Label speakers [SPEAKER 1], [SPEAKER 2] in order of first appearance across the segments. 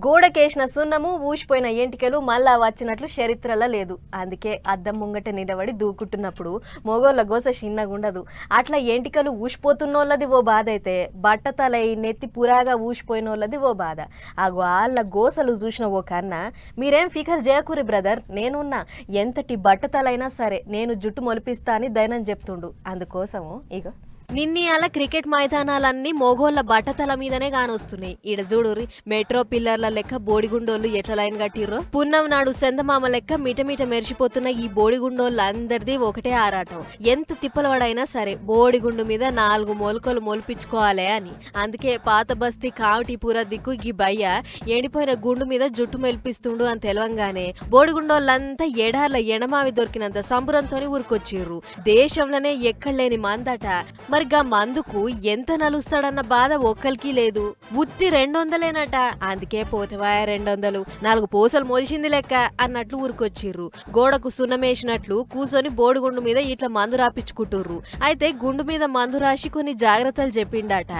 [SPEAKER 1] గోడకేసిన సున్నము ఊసిపోయిన ఎంటికలు మళ్ళా వచ్చినట్లు చరిత్రలో లేదు. అందుకే అద్దం ముంగట నిలబడి దూకుంటున్నప్పుడు మొగోళ్ళ గోస చిన్నగుండదు. అట్లా ఎంటికలు ఊసిపోతున్నోళ్ళది ఓ బాధ అయితే బట్టతలై నెత్తి పురాగా ఊసిపోయినోళ్ళది ఓ బాధ. ఆ వాళ్ళ గోసలు చూసిన ఓ కన్నా మీరేం ఫికర్ చేయకూరి బ్రదర్, నేనున్నా, ఎంతటి బట్టతలైనా సరే నేను జుట్టు మొలిపిస్తా అని దైనం చెప్తుండు. అందుకోసము ఇక నిన్నీయాల క్రికెట్ మైదానాలన్నీ మోగోళ్ళ బట్టతల మీదనే కానొస్తున్నాయి. ఈడ చూడుర్రి, మెట్రో పిల్లర్ల లెక్క బోడిగుండోళ్ళు ఎట్లా లైన్ కట్టిర్రో. పున్నం నాడు సెందమామ లెక్క మిటమిట మెరిసిపోతున్న ఈ బోడిగుండోళ్ళ అందరిది ఒకటే ఆరాటం. ఎంత తిప్పలవాడైనా సరే బోడిగుండు మీద 4 మొలకలు మొలిపించుకోవాలి అని. అందుకే పాత బస్తీ కావటిపూర దిక్కు ఈ బయ్య ఎండిపోయిన గుండు మీద జుట్టు మెలిపిస్తుండు అని తెలవంగానే బోడిగుండోళ్ళంతా ఎడార్ల ఎడమావి దొరికినంత సంబురంతోని ఊరుకొచ్చిర్రు. దేశంలోనే ఎక్కడలేని మందట. మరిగా మందుకు ఎంత నలుస్తాడన్న బాధ ఒక్కరికి లేదు. ఉత్తి 200లేనట. అందుకే పోతవాయ 200, 4 పూసలు మోల్చింది లెక్క అన్నట్లు ఊరుకొచ్చిర్రు. గోడకు సున్నమేసినట్లు కూసోని బోడిగుండు మీద ఇట్లా మందు రాపించుకుంటుర్రు. అయితే గుండు మీద మందు రాసి కొన్ని జాగ్రత్తలు చెప్పిండట.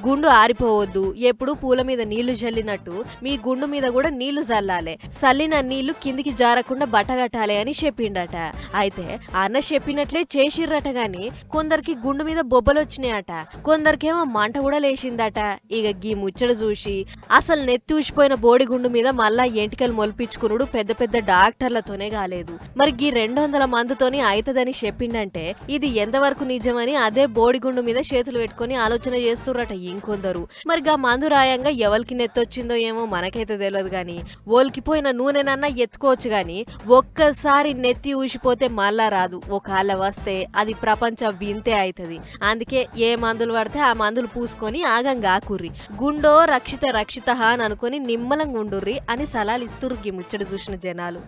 [SPEAKER 1] గుండు ఆరిపోవద్దు, ఎప్పుడు పూల మీద నీళ్లు జల్లినట్టు మీ గుండు మీద కూడా నీళ్లు జల్లాలి, సల్లిన నీళ్లు కిందికి జారకుండా బట్టగట్టాలి అని చెప్పిండట. అయితే అన్న చెప్పినట్లే చేసిర్రట గాని కొందరికి గుండు మీద బొబ్బలొచ్చినాయట, కొందరికేమో మంట కూడా లేచిందట. ఇక గీ ముచ్చట చూసి అసలు నెత్తి ఊసిపోయిన బోడిగుండు మీద మళ్ళా ఎంటికలు మొలిపించుకునుడు పెద్ద పెద్ద డాక్టర్లతోనే కాలేదు. మరి గీ 200 మందుతోని అయితదని చెప్పిండంటే ఇది ఎంతవరకు నిజమని అదే బోడిగుండు మీద చేతులు పెట్టుకుని ఆలోచన చేస్తుర్రట ఇంకొందరు. మరి గా మందు రాయంగా ఎవరికి నెత్తొచ్చిందో ఏమో మనకైతే తెలియదు గాని ఓల్కిపోయిన నూనెనన్నా ఎత్తుకోవచ్చు గాని ఒక్కసారి నెత్తి ఊసిపోతే మళ్ళా రాదు. ఒకవేళ వస్తే అది ప్రపంచ వింతే అవుతుంది. అందుకే ఏ మందులు పడితే ఆ మందులు పూసుకొని ఆగంగా ఆకుర్రి. గుండో రక్షిత రక్షిత అని అనుకుని నిమ్మలంగా ఉండుర్రి అని సలాలు ఇస్తుర్రు ఈ ముచ్చట చూసిన జనాలు.